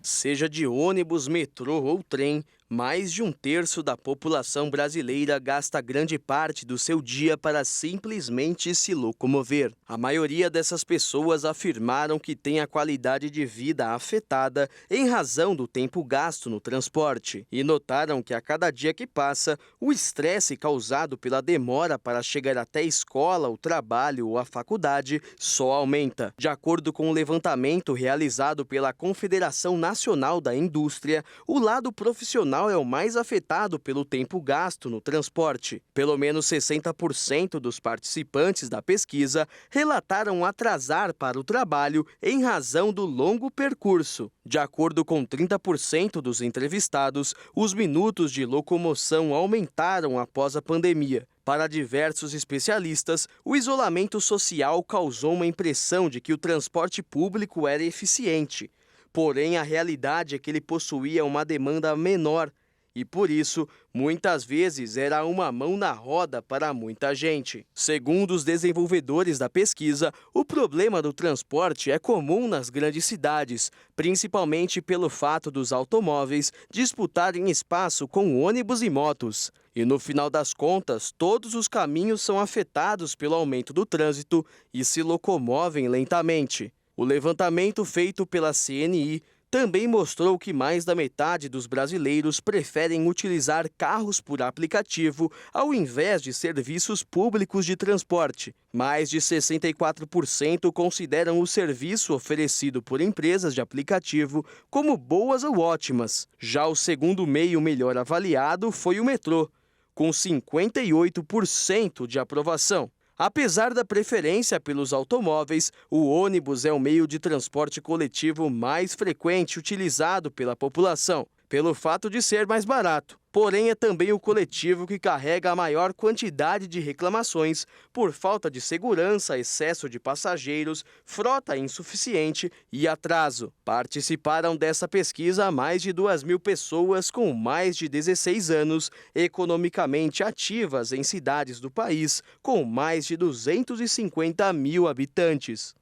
Seja de ônibus, metrô ou trem, mais de 1/3 da população brasileira gasta grande parte do seu dia para simplesmente se locomover. A maioria dessas pessoas afirmaram que tem a qualidade de vida afetada em razão do tempo gasto no transporte e notaram que a cada dia que passa, o estresse causado pela demora para chegar até a escola, o trabalho ou a faculdade só aumenta. De acordo com um levantamento realizado pela Confederação Nacional da Indústria, o lado profissional é o mais afetado pelo tempo gasto no transporte. Pelo menos 60% dos participantes da pesquisa relataram atrasar para o trabalho em razão do longo percurso. De acordo com 30% dos entrevistados, os minutos de locomoção aumentaram após a pandemia. Para diversos especialistas, o isolamento social causou uma impressão de que o transporte público era eficiente. Porém, a realidade é que ele possuía uma demanda menor e, por isso, muitas vezes era uma mão na roda para muita gente. Segundo os desenvolvedores da pesquisa, o problema do transporte é comum nas grandes cidades, principalmente pelo fato dos automóveis disputarem espaço com ônibus e motos. E, no final das contas, todos os caminhos são afetados pelo aumento do trânsito e se locomovem lentamente. O levantamento feito pela CNI também mostrou que mais da metade dos brasileiros preferem utilizar carros por aplicativo ao invés de serviços públicos de transporte. Mais de 64% consideram o serviço oferecido por empresas de aplicativo como boas ou ótimas. Já o segundo meio melhor avaliado foi o metrô, com 58% de aprovação. Apesar da preferência pelos automóveis, o ônibus é o meio de transporte coletivo mais frequente utilizado pela população, pelo fato de ser mais barato. Porém, é também o coletivo que carrega a maior quantidade de reclamações por falta de segurança, excesso de passageiros, frota insuficiente e atraso. Participaram dessa pesquisa mais de 2.000 pessoas com mais de 16 anos, economicamente ativas em cidades do país, com mais de 250 mil habitantes.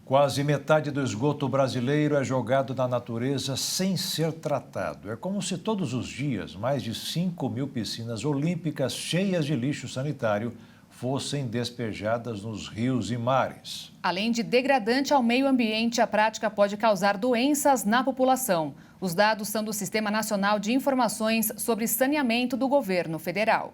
Quase metade do esgoto brasileiro é jogado na natureza sem ser tratado. É como se todos os dias mais de 5.000 piscinas olímpicas cheias de lixo sanitário fossem despejadas nos rios e mares. Além de degradante ao meio ambiente, a prática pode causar doenças na população. Os dados são do Sistema Nacional de Informações sobre Saneamento do Governo Federal.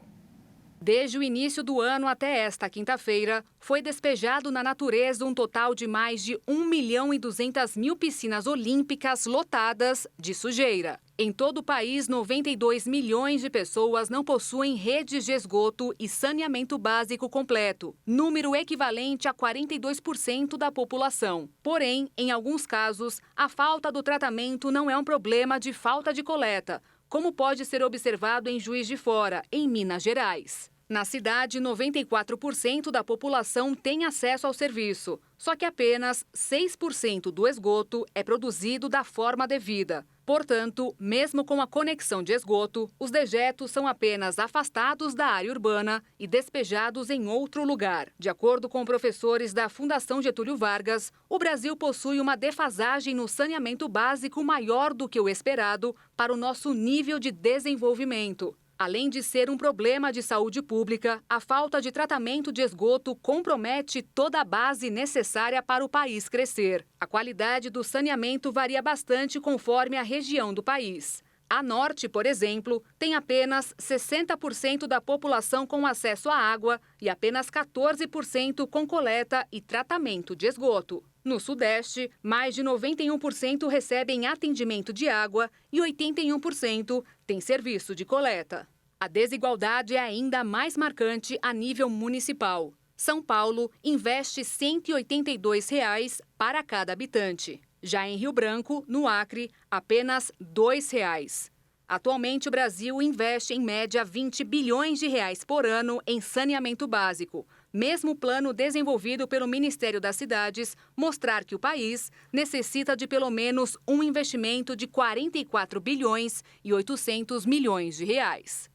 Desde o início do ano até esta quinta-feira, foi despejado na natureza um total de mais de 1.200.000 piscinas olímpicas lotadas de sujeira. Em todo o país, 92 milhões de pessoas não possuem redes de esgoto e saneamento básico completo, número equivalente a 42% da população. Porém, em alguns casos, a falta do tratamento não é um problema de falta de coleta, como pode ser observado em Juiz de Fora, em Minas Gerais. Na cidade, 94% da população tem acesso ao serviço, só que apenas 6% do esgoto é produzido da forma devida. Portanto, mesmo com a conexão de esgoto, os dejetos são apenas afastados da área urbana e despejados em outro lugar. De acordo com professores da Fundação Getúlio Vargas, o Brasil possui uma defasagem no saneamento básico maior do que o esperado para o nosso nível de desenvolvimento. Além de ser um problema de saúde pública, a falta de tratamento de esgoto compromete toda a base necessária para o país crescer. A qualidade do saneamento varia bastante conforme a região do país. A Norte, por exemplo, tem apenas 60% da população com acesso à água e apenas 14% com coleta e tratamento de esgoto. No Sudeste, mais de 91% recebem atendimento de água e 81% têm serviço de coleta. A desigualdade é ainda mais marcante a nível municipal. São Paulo investe R$ 182 para cada habitante. Já em Rio Branco, no Acre, apenas R$ 2. Atualmente, o Brasil investe em média 20 bilhões de reais por ano em saneamento básico. Mesmo o plano desenvolvido pelo Ministério das Cidades mostrar que o país necessita de pelo menos um investimento de 44 bilhões e 800 milhões de reais.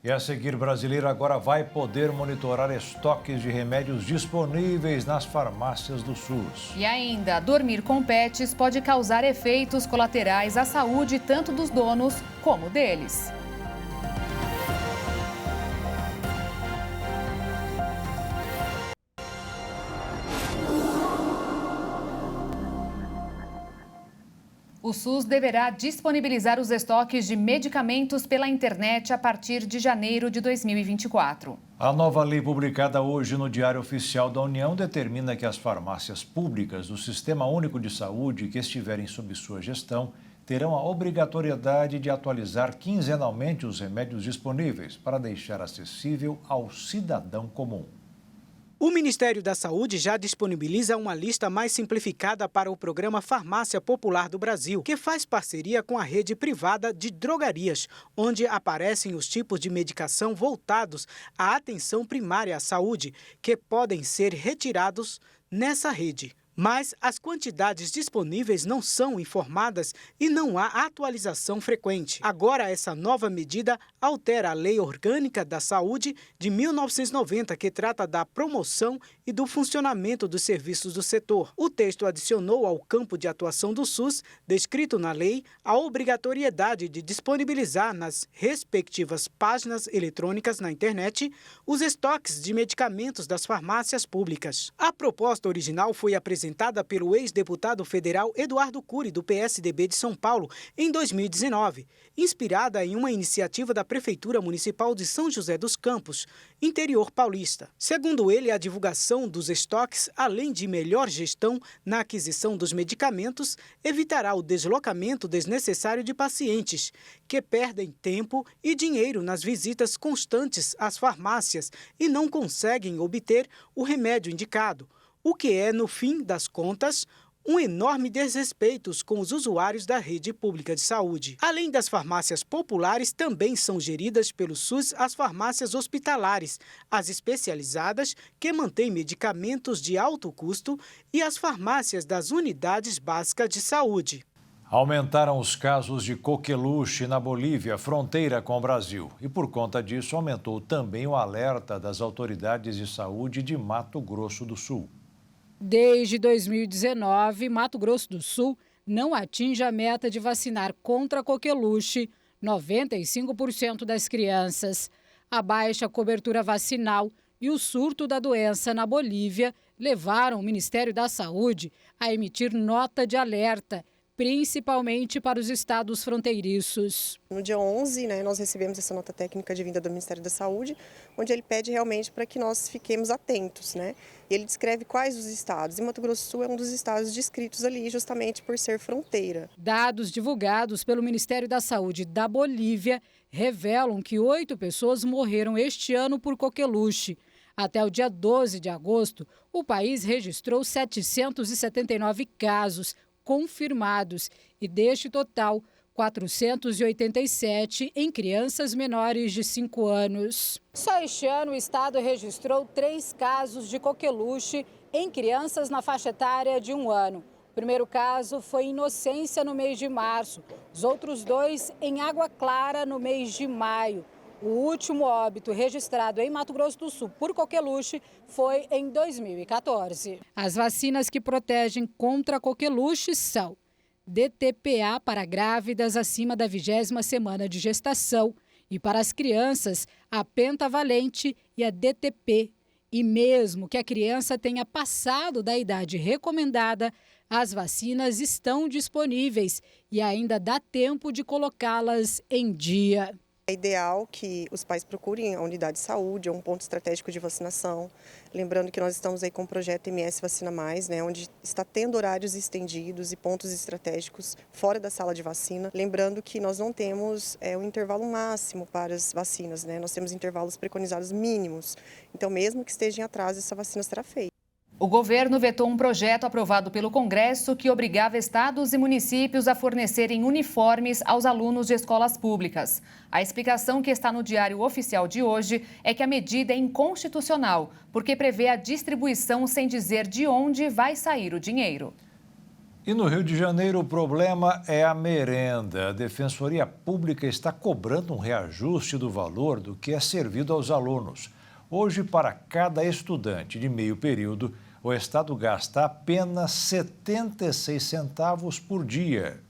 E a seguir, brasileiro agora vai poder monitorar estoques de remédios disponíveis nas farmácias do SUS. E ainda, dormir com pets pode causar efeitos colaterais à saúde tanto dos donos como deles. O SUS deverá disponibilizar os estoques de medicamentos pela internet a partir de janeiro de 2024. A nova lei publicada hoje no Diário Oficial da União determina que as farmácias públicas do Sistema Único de Saúde que estiverem sob sua gestão terão a obrigatoriedade de atualizar quinzenalmente os remédios disponíveis para deixar acessível ao cidadão comum. O Ministério da Saúde já disponibiliza uma lista mais simplificada para o programa Farmácia Popular do Brasil, que faz parceria com a rede privada de drogarias, onde aparecem os tipos de medicação voltados à atenção primária à saúde, que podem ser retirados nessa rede. Mas as quantidades disponíveis não são informadas e não há atualização frequente. Agora, essa nova medida altera a Lei Orgânica da Saúde de 1990, que trata da promoção e do funcionamento dos serviços do setor. O texto adicionou ao campo de atuação do SUS, descrito na lei, a obrigatoriedade de disponibilizar nas respectivas páginas eletrônicas na internet os estoques de medicamentos das farmácias públicas. A proposta original foi apresentada pelo ex-deputado federal Eduardo Cury, do PSDB de São Paulo, em 2019, inspirada em uma iniciativa da Prefeitura Municipal de São José dos Campos, interior paulista. Segundo ele, a divulgação dos estoques, além de melhor gestão na aquisição dos medicamentos, evitará o deslocamento desnecessário de pacientes, que perdem tempo e dinheiro nas visitas constantes às farmácias e não conseguem obter o remédio indicado, o que é, no fim das contas, um enorme desrespeito com os usuários da rede pública de saúde. Além das farmácias populares, também são geridas pelo SUS as farmácias hospitalares, as especializadas, que mantêm medicamentos de alto custo, e as farmácias das unidades básicas de saúde. Aumentaram os casos de coqueluche na Bolívia, fronteira com o Brasil. E por conta disso, aumentou também o alerta das autoridades de saúde de Mato Grosso do Sul. Desde 2019, Mato Grosso do Sul não atinge a meta de vacinar contra a coqueluche 95% das crianças. A baixa cobertura vacinal e o surto da doença na Bolívia levaram o Ministério da Saúde a emitir nota de alerta, principalmente para os estados fronteiriços. No dia 11, nós recebemos essa nota técnica de vinda do Ministério da Saúde, onde ele pede realmente para que nós fiquemos atentos. E ele descreve quais os estados, e Mato Grosso do Sul é um dos estados descritos ali, justamente por ser fronteira. Dados divulgados pelo Ministério da Saúde da Bolívia revelam que 8 pessoas morreram este ano por coqueluche. Até o dia 12 de agosto, o país registrou 779 casos confirmados e, deste total, 487 em crianças menores de 5 anos. Só este ano, o estado registrou 3 casos de coqueluche em crianças na faixa etária de 1 ano. O primeiro caso foi em Inocência, no mês de março. Os outros 2 em Água Clara, no mês de maio. O último óbito registrado em Mato Grosso do Sul por coqueluche foi em 2014. As vacinas que protegem contra a coqueluche são DTPA para grávidas acima da 20ª semana de gestação e para as crianças a pentavalente e a DTP. E mesmo que a criança tenha passado da idade recomendada, as vacinas estão disponíveis e ainda dá tempo de colocá-las em dia. É ideal que os pais procurem a unidade de saúde, é um ponto estratégico de vacinação. Lembrando que nós estamos aí com o projeto MS Vacina Mais, onde está tendo horários estendidos e pontos estratégicos fora da sala de vacina. Lembrando que nós não temos um intervalo máximo para as vacinas, nós temos intervalos preconizados mínimos. Então, mesmo que esteja em atraso, essa vacina será feita. O governo vetou um projeto aprovado pelo Congresso que obrigava estados e municípios a fornecerem uniformes aos alunos de escolas públicas. A explicação que está no Diário Oficial de hoje é que a medida é inconstitucional, porque prevê a distribuição sem dizer de onde vai sair o dinheiro. E no Rio de Janeiro, o problema é a merenda. A Defensoria Pública está cobrando um reajuste do valor do que é servido aos alunos. Hoje, para cada estudante de meio período, o Estado gasta apenas 76 centavos por dia.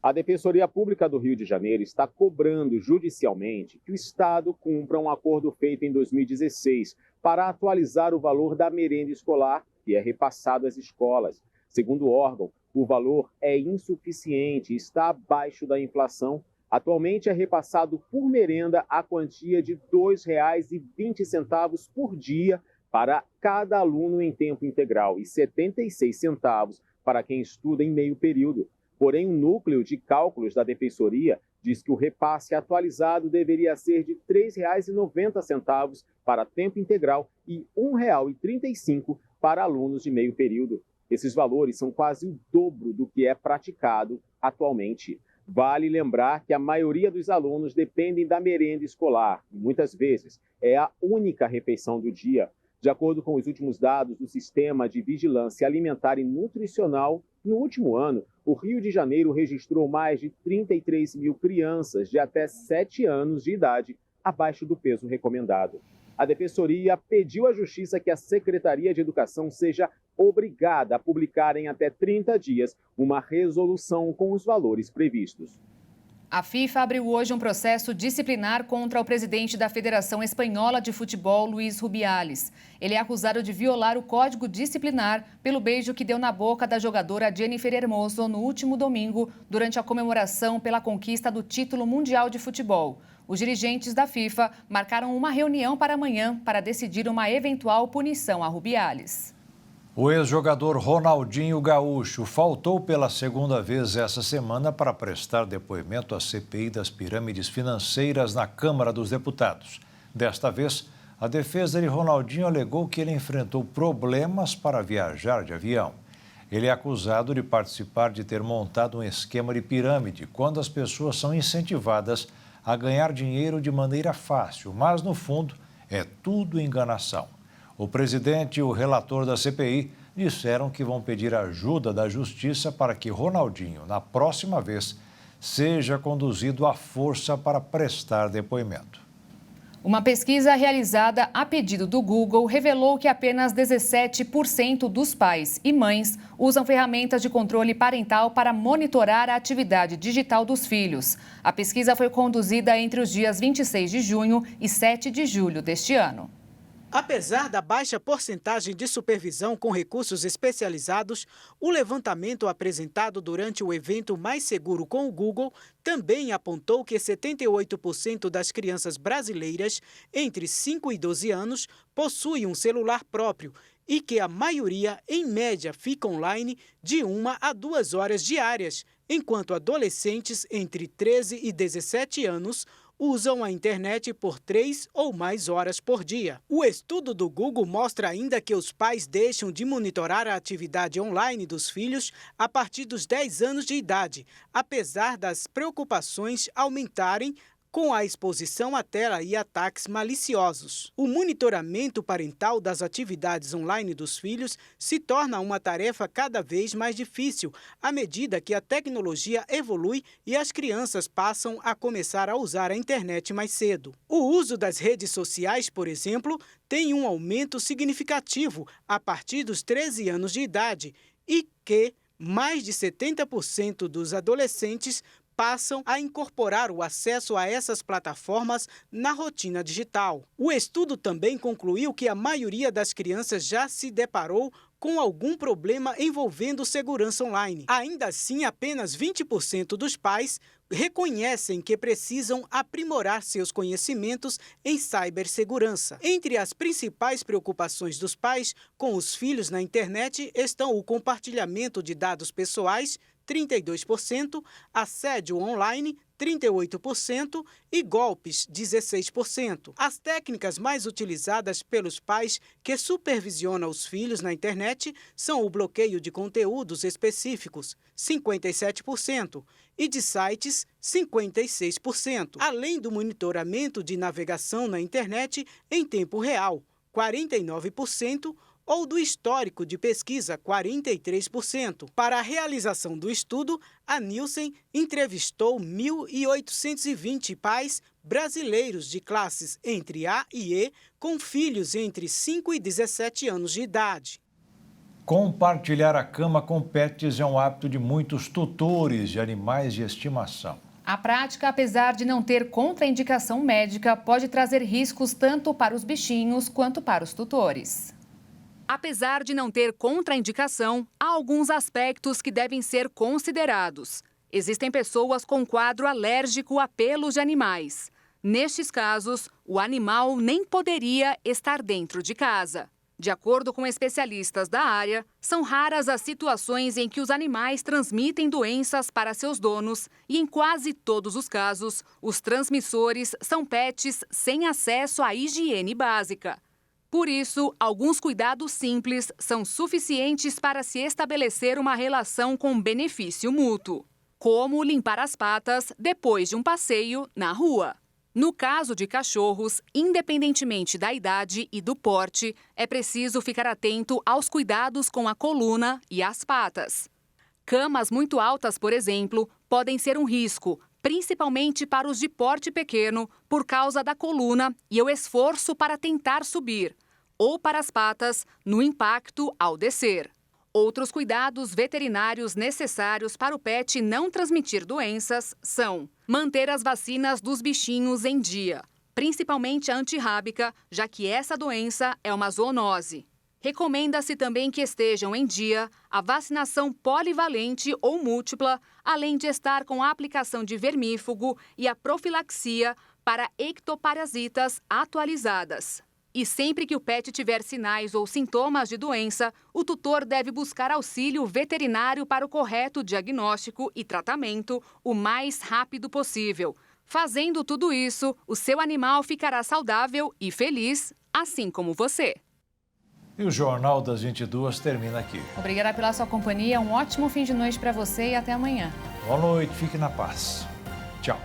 A Defensoria Pública do Rio de Janeiro está cobrando judicialmente que o Estado cumpra um acordo feito em 2016 para atualizar o valor da merenda escolar que é repassado às escolas. Segundo o órgão, o valor é insuficiente e está abaixo da inflação. Atualmente é repassado por merenda a quantia de R$ 2,20 por dia para cada aluno em tempo integral e 76 centavos para quem estuda em meio período. Porém, o núcleo de cálculos da Defensoria diz que o repasse atualizado deveria ser de R$ 3,90 para tempo integral e R$ 1,35 para alunos de meio período. Esses valores são quase o dobro do que é praticado atualmente. Vale lembrar que a maioria dos alunos dependem da merenda escolar e, muitas vezes, é a única refeição do dia. De acordo com os últimos dados do Sistema de Vigilância Alimentar e Nutricional, no último ano, o Rio de Janeiro registrou mais de 33 mil crianças de até 7 anos de idade abaixo do peso recomendado. A Defensoria pediu à Justiça que a Secretaria de Educação seja obrigada a publicar em até 30 dias uma resolução com os valores previstos. A FIFA abriu hoje um processo disciplinar contra o presidente da Federação Espanhola de Futebol, Luís Rubiales. Ele é acusado de violar o código disciplinar pelo beijo que deu na boca da jogadora Jennifer Hermoso no último domingo, durante a comemoração pela conquista do título mundial de futebol. Os dirigentes da FIFA marcaram uma reunião para amanhã para decidir uma eventual punição a Rubiales. O ex-jogador Ronaldinho Gaúcho faltou pela segunda vez essa semana para prestar depoimento à CPI das pirâmides financeiras na Câmara dos Deputados. Desta vez, a defesa de Ronaldinho alegou que ele enfrentou problemas para viajar de avião. Ele é acusado de participar de ter montado um esquema de pirâmide, quando as pessoas são incentivadas a ganhar dinheiro de maneira fácil, mas, no fundo, é tudo enganação. O presidente e o relator da CPI disseram que vão pedir ajuda da Justiça para que Ronaldinho, na próxima vez, seja conduzido à força para prestar depoimento. Uma pesquisa realizada a pedido do Google revelou que apenas 17% dos pais e mães usam ferramentas de controle parental para monitorar a atividade digital dos filhos. A pesquisa foi conduzida entre os dias 26 de junho e 7 de julho deste ano. Apesar da baixa porcentagem de supervisão com recursos especializados, o levantamento apresentado durante o evento Mais Seguro com o Google também apontou que 78% das crianças brasileiras entre 5 e 12 anos possuem um celular próprio e que a maioria, em média, fica online de 1 a 2 horas diárias, enquanto adolescentes entre 13 e 17 anos usam a internet por 3 ou mais horas por dia. O estudo do Google mostra ainda que os pais deixam de monitorar a atividade online dos filhos a partir dos 10 anos de idade, apesar das preocupações aumentarem com a exposição à tela e ataques maliciosos. O monitoramento parental das atividades online dos filhos se torna uma tarefa cada vez mais difícil à medida que a tecnologia evolui e as crianças passam a começar a usar a internet mais cedo. O uso das redes sociais, por exemplo, tem um aumento significativo a partir dos 13 anos de idade e que mais de 70% dos adolescentes passam a incorporar o acesso a essas plataformas na rotina digital. O estudo também concluiu que a maioria das crianças já se deparou com algum problema envolvendo segurança online. Ainda assim, apenas 20% dos pais reconhecem que precisam aprimorar seus conhecimentos em cibersegurança. Entre as principais preocupações dos pais com os filhos na internet estão o compartilhamento de dados pessoais, 32%, assédio online, 38% e golpes, 16%. As técnicas mais utilizadas pelos pais que supervisionam os filhos na internet são o bloqueio de conteúdos específicos, 57%, e de sites, 56%, além do monitoramento de navegação na internet em tempo real, 49%, ou do histórico de pesquisa, 43%. Para a realização do estudo, a Nielsen entrevistou 1.820 pais brasileiros de classes entre A e E com filhos entre 5 e 17 anos de idade. Compartilhar a cama com pets é um hábito de muitos tutores de animais de estimação. A prática, apesar de não ter contraindicação médica, pode trazer riscos tanto para os bichinhos quanto para os tutores. Apesar de não ter contraindicação, há alguns aspectos que devem ser considerados. Existem pessoas com quadro alérgico a pelos de animais. Nestes casos, o animal nem poderia estar dentro de casa. De acordo com especialistas da área, são raras as situações em que os animais transmitem doenças para seus donos e, em quase todos os casos, os transmissores são pets sem acesso à higiene básica. Por isso, alguns cuidados simples são suficientes para se estabelecer uma relação com benefício mútuo, como limpar as patas depois de um passeio na rua. No caso de cachorros, independentemente da idade e do porte, é preciso ficar atento aos cuidados com a coluna e as patas. Camas muito altas, por exemplo, podem ser um risco, principalmente para os de porte pequeno, por causa da coluna e o esforço para tentar subir, ou para as patas, no impacto ao descer. Outros cuidados veterinários necessários para o pet não transmitir doenças são manter as vacinas dos bichinhos em dia, principalmente a antirrábica, já que essa doença é uma zoonose. Recomenda-se também que estejam em dia a vacinação polivalente ou múltipla, além de estar com a aplicação de vermífugo e a profilaxia para ectoparasitas atualizadas. E sempre que o pet tiver sinais ou sintomas de doença, o tutor deve buscar auxílio veterinário para o correto diagnóstico e tratamento o mais rápido possível. Fazendo tudo isso, o seu animal ficará saudável e feliz, assim como você. E o Jornal das 22 termina aqui. Obrigada pela sua companhia, um ótimo fim de noite para você e até amanhã. Boa noite, fique na paz. Tchau.